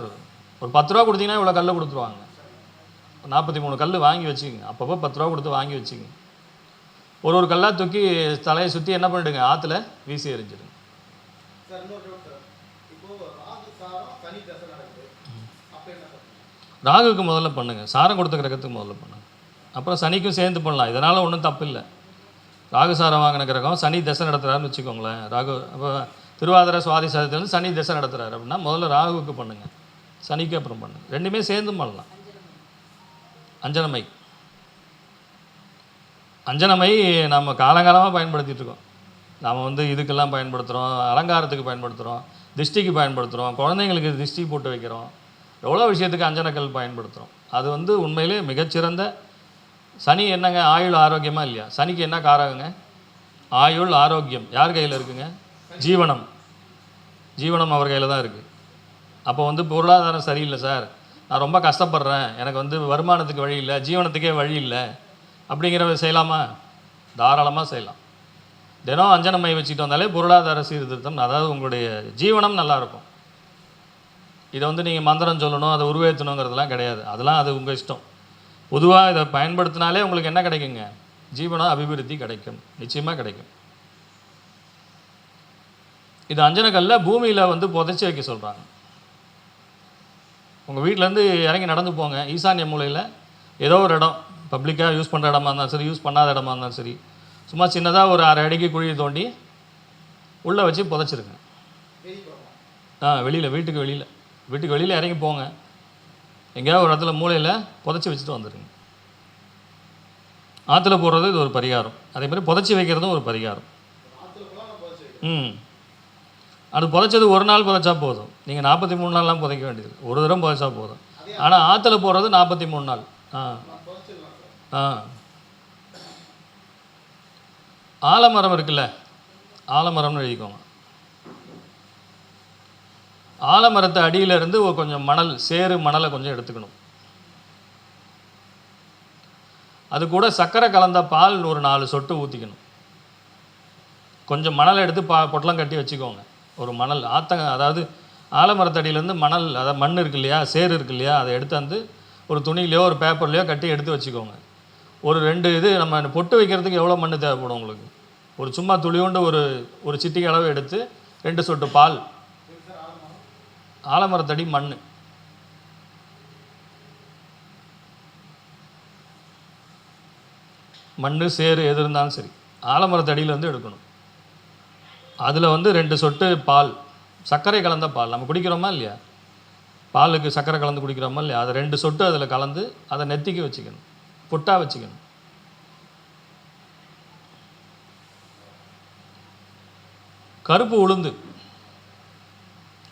ஒரு 10 ரூபா கொடுத்தீங்கன்னா இவ்வளோ கல் கொடுத்துருவாங்க. 43 கல் வாங்கி வச்சுக்கோங்க. அப்பப்போ 10 ரூபா கொடுத்து வாங்கி வச்சுக்கோங்க. ஒரு கல்லாக தூக்கி தலையை சுற்றி என்ன பண்ணிவிடுங்க, ஆற்றுல வீசி எறிஞ்சிடுங்க. ராகுக்கு முதல்ல பண்ணுங்கள், சாரம் கொடுத்த கிரகத்துக்கு முதல்ல பண்ணுங்கள். அப்புறம் சனிக்கும் சேர்ந்து பண்ணலாம், இதனால் ஒன்றும் தப்பு இல்லை. ராகு சாரம் வாங்கின கிரகம் சனி தசை நடத்துகிறாருன்னு வச்சுக்கோங்களேன். ராகு அப்போ திருவாதிரை சுவாதி சாதத்துலேருந்து சனி தசை நடத்துகிறாரு அப்படின்னா முதல்ல ராகுவுக்கு பண்ணுங்கள், சனிக்கு அப்புறம் பண்ணுங்கள். ரெண்டுமே சேர்ந்து பண்ணலாம். அஞ்சனமை. அஞ்சனமை நம்ம காலங்காலமாக பயன்படுத்திகிட்டு இருக்கோம். நாம் வந்து இதுக்கெல்லாம் பயன்படுத்துகிறோம், அலங்காரத்துக்கு பயன்படுத்துகிறோம், திஷ்டிக்கு பயன்படுத்துகிறோம், குழந்தைங்களுக்கு திஷ்டி போட்டு வைக்கிறோம், எவ்வளோ விஷயத்துக்கு அஞ்சனக்கல் பயன்படுத்துகிறோம். அது வந்து உண்மையிலே மிகச்சிறந்த. சனி என்னங்க, ஆயுள் ஆரோக்கியமாக இல்லையா? சனிக்கு என்ன காரகங்க? ஆயுள் ஆரோக்கியம். யார் கையில் இருக்குங்க? ஜீவனம். ஜீவனம் அவர் கையில் தான் இருக்குது. அப்போ வந்து பொருளாதாரம் சரியில்லை சார், நான் ரொம்ப கஷ்டப்படுறேன், எனக்கு வந்து வருமானத்துக்கு வழி இல்லை, ஜீவனத்துக்கே வழி இல்லை அப்படிங்கிறத செய்யலாமா? தாராளமாக செய்யலாம். தினம் அஞ்சனமை வச்சுட்டு வந்தாலே பொருளாதார சீர்திருத்தம், அதாவது உங்களுடைய ஜீவனம் நல்லாயிருக்கும். இதை வந்து நீங்கள் மந்திரம் சொல்லணும், அதை உருவேற்றணுங்கிறதுலாம் கிடையாது. அதெல்லாம் அது உங்கள் இஷ்டம். பொதுவாக இதை பயன்படுத்தினாலே உங்களுக்கு என்ன கிடைக்குங்க? ஜீவன அபிவிருத்தி கிடைக்கும், நிச்சயமாக கிடைக்கும். இது அஞ்சனக்கல்ல பூமியில் வந்து புதைச்சி வைக்க சொல்கிறாங்க. உங்கள் வீட்டிலேருந்து இறங்கி நடந்து போங்க, ஈசான்ய மூலையில் ஏதோ ஒரு இடம், பப்ளிக்காக யூஸ் பண்ணுற இடமா இருந்தாலும் சரி, யூஸ் பண்ணாத இடமா இருந்தாலும் சரி, சும்மா சின்னதாக ஒரு 1/2 அடிக்கு குழியை தோண்டி உள்ளே வச்சு புதைச்சிருங்க. வெளியில், வீட்டுக்கு வெளியில் இறங்கி போங்க, எங்கேயாவது ஒரு இடத்துல மூலையில் புதைச்சி வச்சுட்டு வந்துடுங்க. ஆற்றுல போடுறது இது ஒரு பரிகாரம். அதே மாதிரி புதைச்சி வைக்கிறதும் ஒரு பரிகாரம். அது புதைச்சது ஒரு நாள் புதைச்சா போதும், நீங்கள் 43 நாள்லாம் புதைக்க வேண்டியது, ஒரு தடவை புதைச்சா போதும். ஆனால் ஆற்றுல போடுறது 43 நாள். ஆலமரம் இருக்குல்ல, ஆலமரம்னு எழுதிக்கோங்க. ஆலமரத்தை அடியிலிருந்து கொஞ்சம் மணல், சேறு மணலை கொஞ்சம் எடுத்துக்கணும். அது கூட சர்க்கரை கலந்த பால் ஒரு 4 சொட்டு ஊற்றிக்கணும். கொஞ்சம் மணலை எடுத்து பொட்டலம் கட்டி வச்சுக்கோங்க. ஒரு மணல் அதாவது ஆலமரத்தடியிலேருந்து மணல், அதாவது மண் இருக்கு இல்லையா, சேறு இருக்கு இல்லையா, அதை எடுத்து வந்து ஒரு துணியிலையோ ஒரு பேப்பர்லையோ கட்டி எடுத்து வச்சுக்கோங்க. ஒரு 2 இது நம்ம பொட்டு வைக்கிறதுக்கு எவ்வளோ மண் தேவைப்படும் உங்களுக்கு? ஒரு சும்மா துளியோண்டு ஒரு சிட்டிகை அளவு எடுத்து 2 சொட்டு பால், ஆலமரத்தடி மண், மண் சேறு எது இருந்தாலும் சரி, ஆலமரத்தடியிலேருந்து எடுக்கணும். அதில் வந்து 2 சொட்டு பால், சர்க்கரை கலந்த பால், நம்ம குடிக்கிறோமா இல்லையா, பாலுக்கு சர்க்கரை கலந்து குடிக்கிறோமா இல்லையா, அதை 2 சொட்டு அதில் கலந்து அதை நெத்திக்கு வச்சுக்கணும், பொட்டாக வச்சுக்கணும். கருப்பு உளுந்து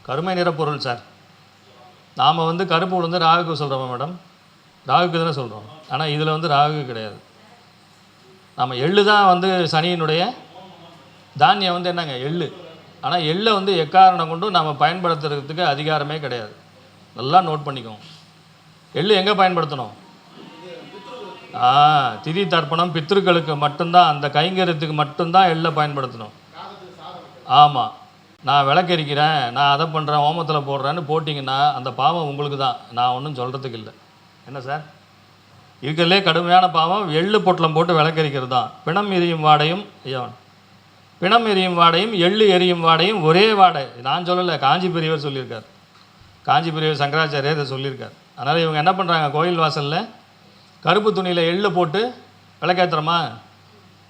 கருமை நிற பொருள் சார். நாம் வந்து கருப்பு உளுந்து ராகுக்கு சொல்கிறோமா மேடம்? ராகுக்கு தானே சொல்கிறோம். ஆனால் இதில் வந்து ராகு கிடையாது. நம்ம எள்ளு தான் வந்து சனியினுடைய தானியம் வந்து என்னங்க, எள்ளு. ஆனால் எள்ளை வந்து எக்காரணம் கொண்டும் நம்ம பயன்படுத்துறதுக்கு அதிகாரமே கிடையாது. நல்லா நோட் பண்ணிக்கோங்க. எள்ளு எங்கே பயன்படுத்தணும்? திதி தர்ப்பணம் பித்ருக்களுக்கு மட்டும்தான், அந்த கைங்கரியத்துக்கு மட்டும்தான் எள்ளை பயன்படுத்தணும். ஆமாம், நான் விளக்கரிக்கிறேன், நான் அதை பண்ணுறேன், ஹோமத்தில் போடுறேன்னு போட்டிங்கன்னா அந்த பாவம் உங்களுக்கு தான். நான் ஒன்றும் சொல்கிறதுக்கு இல்லை. என்ன சார், இருக்கிறதுலே கடுமையான பாவம் எள்ளு பொட்டலம் போட்டு விளக்கரிக்கிறது தான். பிணம் எரியும் வாடையும் பிணம் எரியும் வாடையும் எள்ளு எரியும் வாடையும் ஒரே வாடை. நான் சொல்லலை, காஞ்சி பெரியவர் சொல்லியிருக்கார். காஞ்சி பெரியவர் சங்கராச்சாரியர் இதை சொல்லியிருக்கார். அதனால் இவங்க என்ன பண்ணுறாங்க, கோயில் வாசலில் கருப்பு துணியில் எள்ளு போட்டு விளக்கேற்றுறோமா,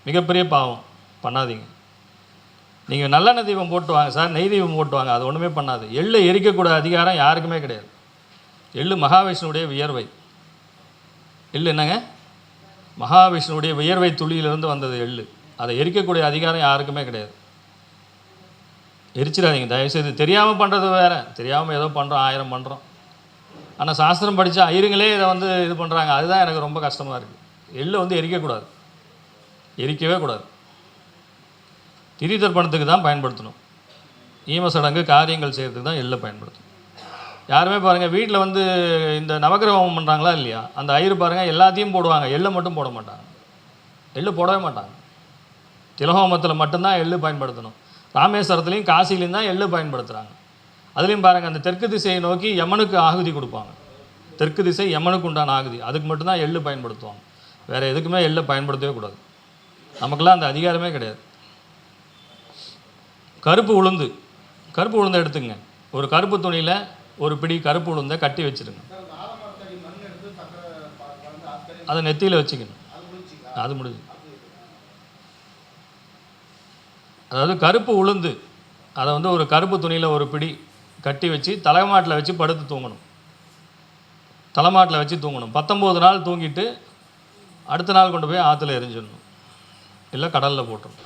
மிகப்பெரிய பாவம். பண்ணாதீங்க. நீங்கள் நல்லெண்ணெய் தீபம் போட்டு வாங்க சார், நெய் தீபம் போட்டு வாங்க, அது ஒன்றுமே பண்ணாது. எள்ளை எரிக்கக்கூடிய அதிகாரம் யாருக்குமே கிடையாது. எள்ளு மகாவிஷ்ணுடைய வியர்வை. எள்ளு என்னங்க, மகாவிஷ்ணுடைய வியர்வை துளியிலிருந்து வந்தது எள்ளு. அதை எரிக்கக்கூடிய அதிகாரம் யாருக்குமே கிடையாது. எரிச்சிடாதீங்க தயவுசெய்து. தெரியாமல் பண்ணுறது வேறு, தெரியாமல் ஏதோ பண்ணுறோம், 1000 பண்ணுறோம். ஆனால் சாஸ்திரம் படித்தா ஐயருங்களே இதை வந்து இது பண்ணுறாங்க. அதுதான் எனக்கு ரொம்ப கஷ்டமாக இருக்குது. எள்ளு வந்து எரிக்கக்கூடாது, எரிக்கவே கூடாது. திதி தர்ப்பணத்துக்கு தான் பயன்படுத்தணும். ஈம சடங்கு காரியங்கள் செய்கிறதுக்கு தான் எள்ளை பயன்படுத்தணும். யாருமே பாருங்கள் வீட்டில் வந்து இந்த நவகிரகம் பண்ணுறாங்களா இல்லையா, அந்த ஐயர் பாருங்கள் எல்லாத்தையும் போடுவாங்க, எள்ளை மட்டும் போட மாட்டாங்க. எள்ளு போடவே மாட்டாங்க. திலஹோமத்தில் மட்டும்தான் எள்ளு பயன்படுத்தணும். ராமேஸ்வரத்துலேயும் காசிலையும் தான் எள்ளு பயன்படுத்துகிறாங்க. அதுலேயும் பாருங்கள், அந்த தெற்கு திசையை நோக்கி யமனுக்கு ஆகுதி கொடுப்பாங்க. தெற்கு திசை யமனுக்கு உண்டான ஆகுதி, அதுக்கு மட்டும்தான் எள்ளு பயன்படுத்துவாங்க. வேறு எதுக்குமே எள்ளை பயன்படுத்தவே கூடாது. நமக்கெல்லாம் அந்த அதிகாரமே கிடையாது. கருப்பு உளுந்து எடுத்துங்க. ஒரு கருப்பு துணியில் ஒரு பிடி கருப்பு உளுந்தை கட்டி வச்சுருங்க. அதை நெத்தியில் வச்சுக்கணும். அது முடிஞ்சு. அதாவது கருப்பு உளுந்து அதை வந்து ஒரு கருப்பு துணியில் ஒரு பிடி கட்டி வச்சு தலைமாட்டில் வச்சு படுத்து தூங்கணும். தலைமாட்டில் வச்சு தூங்கணும். 19 நாள் தூங்கிட்டு அடுத்த நாள் கொண்டு போய் ஆற்றுல எரிஞ்சிடணும், இல்லை கடலில் போட்டுடணும்.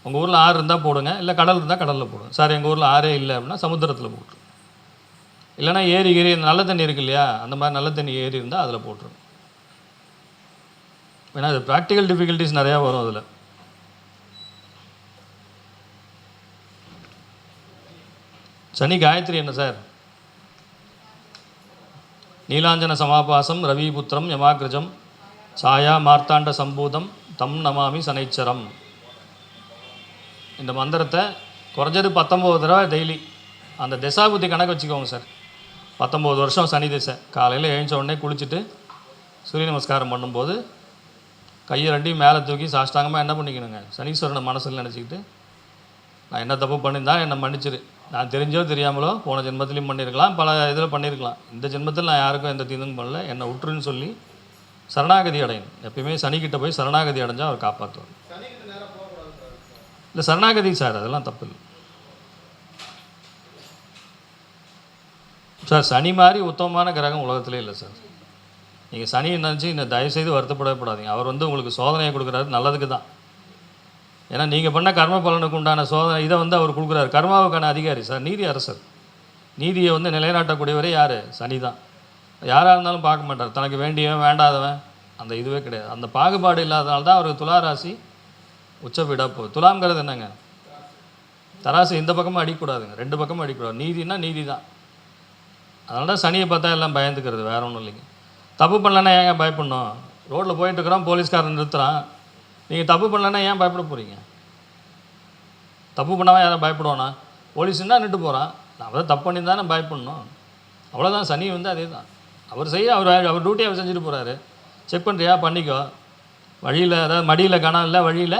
உங்கள் ஊரில் ஆறு இருந்தால் போடுங்க, இல்லை கடல் இருந்தால் கடலில் போடுங்க. சார் எங்கள் ஊரில் ஆறே இல்லை அப்படின்னா சமுத்திரத்தில் போட்டுரும். இல்லைனா ஏரி நல்ல தண்ணி இருக்கு இல்லையா, அந்த மாதிரி நல்ல தண்ணி ஏரி இருந்தால் அதில் போட்டுரும். ஏன்னா அது ப்ராக்டிக்கல் டிஃபிகல்ட்டிஸ் நிறையா வரும் அதில். சனி காயத்ரி என்ன சார்? நீலாஞ்சன சமாபாசம் ரவிபுத்திரம் யமாகிரஜம் சாயா மார்த்தாண்ட சம்பூதம் தம் நமாமி சனைச்சரம். இந்த மந்திரத்தை குறைஞ்சது 19 தடவை டெய்லி. அந்த திசாபுத்தி கணக்கு வச்சுக்கோங்க சார். 19 வருஷம் சனி திசை. காலையில் எழுந்த உடனே குளிச்சுட்டு சூரிய நமஸ்காரம் பண்ணும்போது கையை ரெண்டையும் மேலே தூக்கி சாஷ்டாங்கமாக என்ன பண்ணிக்கணுங்க, சனீஸ்வரனை மனசில் நினச்சிக்கிட்டு, நான் என்ன தப்பு பண்ணியிருந்தா என்னை மன்னிச்சிரு. நான் தெரிஞ்சோ தெரியாமலோ போன ஜென்மத்திலையும் பண்ணியிருக்கலாம், பல இதில் பண்ணியிருக்கலாம். இந்த ஜென்மத்தில் நான் யாருக்கும் எந்த தீங்கும் பண்ணல, என்னை விட்டுருன்னு சொல்லி சரணாகதி அடையணும். எப்பயுமே சனிக்கிட்ட போய் சரணாகதி அடைஞ்சால் அவர் காப்பாற்றுவார். இல்லை சரணாகதி சார், அதெல்லாம் தப்பு இல்லை சார். சனி மாதிரி உத்தமமான கிரகம் உலகத்திலே இல்லை சார். நீங்கள் சனியை நினச்சி இந்த தயவுசெய்து வருத்தப்படப்படாதீங்க. அவர் வந்து உங்களுக்கு சோதனையை கொடுக்குறாரு, நல்லதுக்கு தான். ஏன்னா நீங்கள் பண்ண கர்ம பலனுக்கு உண்டான சோதனை இதை வந்து அவர் கொடுக்குறாரு. கர்மாவுக்கான அதிகாரி சார், நீதி அரசர். நீதியை வந்து நிலைநாட்டக்கூடியவரே யார்? சனி தான். யாராக இருந்தாலும் பார்க்க மாட்டார், தனக்கு வேண்டியவன் வேண்டாதவன் அந்த இதுவே கிடையாது. அந்த பாகுபாடு இல்லாதனால தான் அவருக்கு துலா ராசி உச்ச வீடாக போகுது. துலாம்ங்கிறது என்னங்க, தராசு இந்த பக்கமும் அடிக்கக்கூடாதுங்க, 2 பக்கமும் அடிக்கக்கூடாது. நீதினா நீதி தான். அதனால தான் சனியை பார்த்தா எல்லாம் பயந்துக்கிறது, வேற ஒன்றும் இல்லைங்க. தப்பு பண்ணலன்னா ஏங்க பயப்படணும்? ரோட்டில் போயிட்டுருக்குறோம், போலீஸ்காரன் நிறுத்துகிறான், நீங்கள் தப்பு பண்ணலன்னா ஏன் பயப்பட போகிறீங்க? தப்பு பண்ணாமல் யாரும் பயப்படுவானா? போலீஸ்னா நின்று போகிறான், நான் தான் தப்பு பண்ணி தானே பயப்படணும். அவ்வளோதான். சனி வந்து அதே தான். அவர் அவர் டியூட்டியை அவர் செஞ்சுட்டு போகிறாரு. செக் பண்ணுறியா, பண்ணிக்கோ. வழியில் அதாவது மடியில் கணம் இல்லை, வழியில்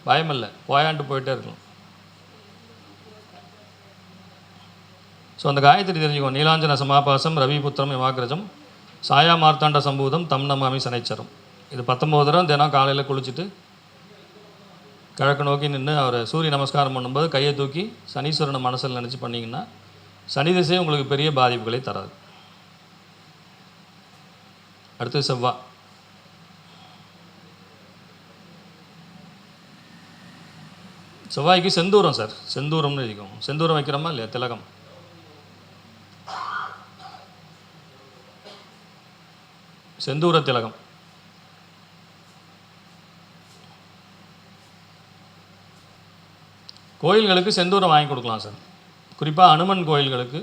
பயம் இல்லை, போயான்ட்டு போயிட்டே இருக்கலாம். ஸோ அந்த காயத்ரி தெரிஞ்சுக்கோ. நீலாஞ்சன சமாபாசம் ரவிபுத்திரம் யமாகிரஜம் சாயா மார்த்தாண்ட சம்பூதம் தம் நமாமி சனைச்சரம். இது 19 தடவை தினம் காலையில் குளிச்சுட்டு கிழக்கு நோக்கி நின்று அவரை சூரிய நமஸ்காரம் பண்ணும்போது கையை தூக்கி சனீஸ்வரனை மனசில் நினச்சி பண்ணிங்கன்னா சனி திசை உங்களுக்கு பெரிய பாதிப்புகளை தராது. அடுத்து செவ்வாய். செவ்வாய்க்கு செந்தூரம் சார், செந்தூரம்னு எழுதிக்கோங்க. செந்தூரம் வைக்கிறோமா இல்லையா? திலகம். செந்தூர திலகம். கோயில்களுக்கு செந்தூரம் வாங்கி கொடுக்கலாம் சார், குறிப்பாக அனுமன் கோயில்களுக்கு.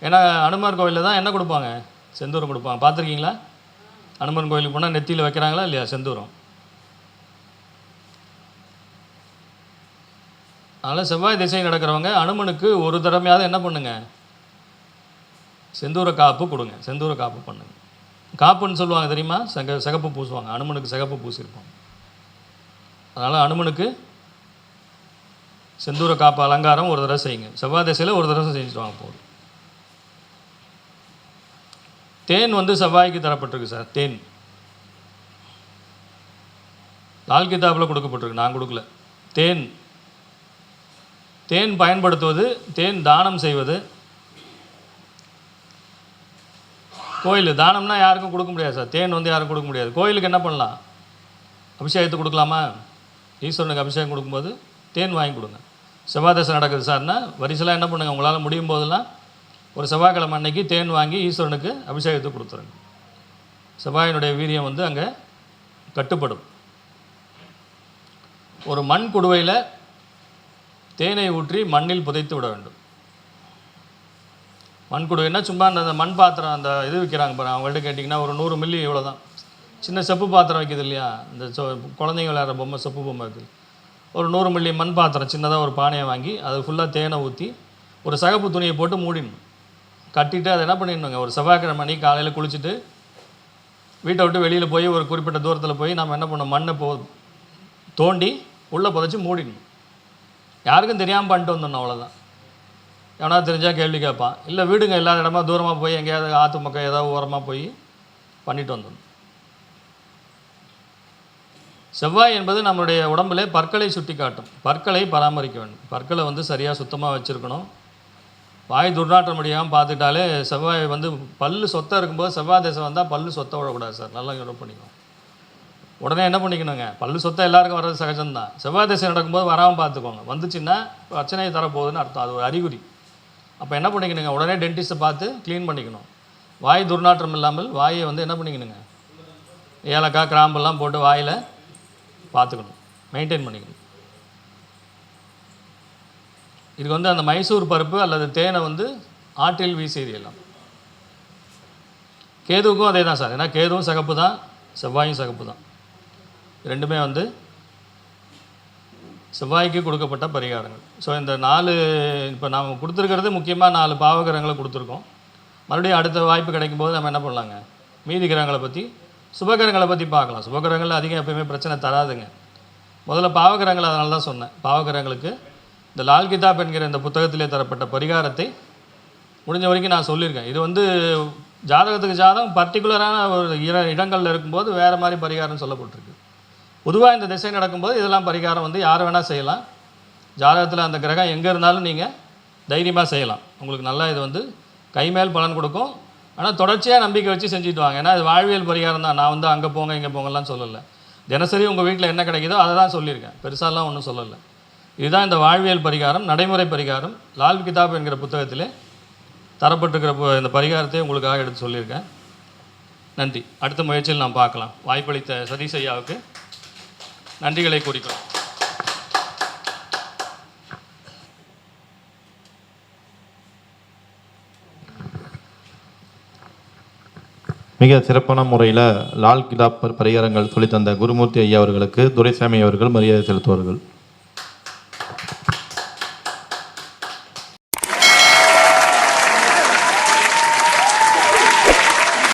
ஏன்னா அனுமன் கோயிலில் தான் என்ன கொடுப்பாங்க? செந்தூரம் கொடுப்பாங்க. பார்த்துருக்கீங்களா? அனுமன் கோயிலுக்கு போனால் நெத்தியில் வைக்கிறாங்களா இல்லையா செந்தூரம்? அதனால் செவ்வாய் திசை நடக்கிறவங்க அனுமனுக்கு ஒரு தடவையாவது என்ன பண்ணுங்க? செந்தூர காப்பு கொடுங்க, செந்தூர காப்பு பண்ணுங்க. காப்புன்னு சொல்லுவாங்க தெரியுமா? சிகப்பு பூசுவாங்க, அனுமனுக்கு சிகப்பு பூசியிருப்பாங்க. அதனால் அனுமனுக்கு செந்தூர காப்பு அலங்காரம் ஒரு தடவை செய்யுங்க. செவ்வாய் திசையில் ஒரு தடவை செஞ்சுட்டு வாங்க போதும். தேன் வந்து செவ்வாய்க்கு தரப்பட்டிருக்கு சார். தேன் லால் கிதாபில் கொடுக்கப்பட்டிருக்கு, நான் கொடுக்கல. தேன் தேன் பயன்படுத்துவது, தேன் தானம் செய்வது. கோயில் தானம்னா யாருக்கும் கொடுக்க முடியாது சார். தேன் வந்து யாரும் கொடுக்க முடியாது. கோயிலுக்கு என்ன பண்ணலாம்? அபிஷேகத்துக்கு கொடுக்கலாமா? ஈஸ்வரனுக்கு அபிஷேகம் கொடுக்கும்போது தேன் வாங்கி கொடுங்க. செவ்வாய் தசை நடக்குது சார்னா வரிசலாக என்ன பண்ணுங்கள்? உங்களால் முடியும் போதெல்லாம் ஒரு செவ்வாய்க்கிழமை அன்னைக்கு தேன் வாங்கி ஈஸ்வரனுக்கு அபிஷேகத்துக்கு கொடுத்துருங்க. செவ்வாயினுடைய வீரியம் வந்து அங்கே கட்டுப்படும். ஒரு மண் குடுவையில் தேனை ஊற்றி மண்ணில் புதைத்து விட வேண்டும். மண் குடுவைன்னா சும்மா அந்த மண் பாத்திரம், அந்த இது விற்கிறாங்க பாருங்கள், அவங்கள்ட்ட கேட்டிங்கன்னா ஒரு 100 மில்லி இவ்வளோ தான். சின்ன செப்பு பாத்திரம் வைக்கிது இல்லையா, இந்த குழந்தைங்க விளையாடுற பொம்மை, செப்பு பொம்மை இருக்குது. ஒரு 100 மில்லி மண் பாத்திரம் சின்னதாக ஒரு பானையை வாங்கி அது ஃபுல்லாக தேனை ஊற்றி ஒரு சகப்பு துணியை போட்டு மூடிடணும். கட்டிட்டு அதை என்ன பண்ணிடணுங்க? ஒரு செவ்வாய்க்கிழமை அன்னைக்கு காலையில் குளிச்சுட்டு வீட்டை விட்டு வெளியில் போய் ஒரு குறிப்பிட்ட தூரத்தில் போய் நம்ம என்ன பண்ணோம்? மண்ணை தோண்டி உள்ளே புதைச்சி மூடிடணும். யாருக்கும் தெரியாமல் பண்ணிட்டு வந்துடணும், அவ்வளோதான். எவனா தெரிஞ்சால் கேள்வி கேட்பான். இல்லை வீடுங்க இல்லாத இடமா தூரமாக போய் எங்கேயாவது ஆற்று மக்கள் ஏதாவது ஓரமாக போய் பண்ணிட்டு வந்துடணும். செவ்வாய் என்பது நம்மளுடைய உடம்பிலே பற்களை சுட்டி காட்டும். பற்களை பராமரிக்க வேண்டும். பற்களை வந்து சரியாக சுத்தமாக வச்சுருக்கணும். வாய் துர்நாற்றம் முடியாமல் பார்த்துட்டாலே செவ்வாய் வந்து பல்லு சொத்தை இருக்கும்போது செவ்வாய் திசை வந்தால் பல்லு சொத்தை விடக்கூடாது சார். நல்லா நோட் பண்ணிக்கணும். உடனே என்ன பண்ணிக்கணுங்க? பல்லு சொத்தை எல்லாருக்கும் வர்றது சகஜம்தான். செவ்வாய் திசை நடக்கும்போது வராமல் பார்த்துக்கோங்க. வந்துச்சுன்னா பிரச்சனையை தரப்போகுதுன்னு அர்த்தம், அது ஒரு அறிகுறி. அப்போ என்ன பண்ணிக்கணுங்க? உடனே டென்டிஸ்ட்டை பார்த்து க்ளீன் பண்ணிக்கணும். வாய் துர்நாற்றம் இல்லாமல் வாயை வந்து என்ன பண்ணிக்கணுங்க? ஏலக்காய் கிராம்பெல்லாம் போட்டு வாயில் பார்த்துக்கணும், மெயின்டைன் பண்ணிக்கணும். இதுக்கு வந்து அந்த மைசூர் பருப்பு அல்லது தேனை வந்து ஆற்றில் வீசி எறியலாம். கேதுவுக்கும் அதே தான் சார். ஏன்னா கேதுவும் சிகப்பு தான், செவ்வாயும் சிகப்பு தான். ரெண்டுமே வந்து செவ்வாய்க்கு கொடுக்கப்பட்ட பரிகாரங்கள். ஸோ இந்த 4 இப்போ நாம் கொடுத்துருக்கிறது முக்கியமாக 4 பாவகிரகங்களை கொடுத்துருக்கோம். மறுபடியும் அடுத்த வாய்ப்பு கிடைக்கும்போது நம்ம என்ன பண்ணலாங்க? மீதி கிரகங்களை பற்றி, சுபகிரகங்களை பற்றி பார்க்கலாம். சுபகிரகங்கள் அதிகம் எப்பயுமே பிரச்சனை தராதுங்க. முதல்ல பாவகிரகங்கள், அதனால தான் சொன்னேன். பாவகிரகங்களுக்கு இந்த லால் கிதாப் என்கிற இந்த புத்தகத்திலே தரப்பட்ட பரிகாரத்தை முடிஞ்ச வரைக்கும் நான் சொல்லியிருக்கேன். இது வந்து ஜாதகத்துக்கு ஜாதகம் பர்டிகுலரான ஒரு இடங்களில் இருக்கும்போது வேறு மாதிரி பரிகாரம் சொல்லப்பட்டிருக்கு. பொதுவாக இந்த திசை நடக்கும்போது இதெல்லாம் பரிகாரம் வந்து யார் வேணால் செய்யலாம். ஜாதகத்தில் அந்த கிரகம் எங்கே இருந்தாலும் நீங்கள் தைரியமாக செய்யலாம். உங்களுக்கு நல்லா இது வந்து கைமேல் பலன் கொடுக்கும். ஆனால் தொடர்ச்சியாக நம்பிக்கை வச்சு செஞ்சுட்டு வாங்க. ஏன்னா இது வாழ்வியல் பரிகாரம் தான். நான் வந்து அங்கே போங்க இங்கே போங்கலாம் சொல்லலை. தினசரி உங்கள் வீட்டில் என்ன கிடைக்குதோ அதை தான் சொல்லியிருக்கேன். பெருசாலாம் ஒன்றும் சொல்லலை. இதுதான் இந்த வாழ்வியல் பரிகாரம், நடைமுறை பரிகாரம். லால் கிதாப் என்கிற புத்தகத்திலே தரப்பட்டிருக்கிற இந்த பரிகாரத்தை உங்களுக்காக எடுத்து சொல்லியிருக்கேன். நன்றி. அடுத்த முயற்சியில் நாம் பார்க்கலாம். வாய்ப்பளித்த சதீஷ் ஐயாவுக்கு நன்றிகளை கூறிக்கிறோம். மிக சிறப்பான முறையில் லால் கிதாப் பரிகாரங்கள் சொல்லித்தந்த குருமூர்த்தி ஐயா அவர்களுக்கு துரைசாமி அவர்கள் மரியாதை செலுத்துவார்கள்.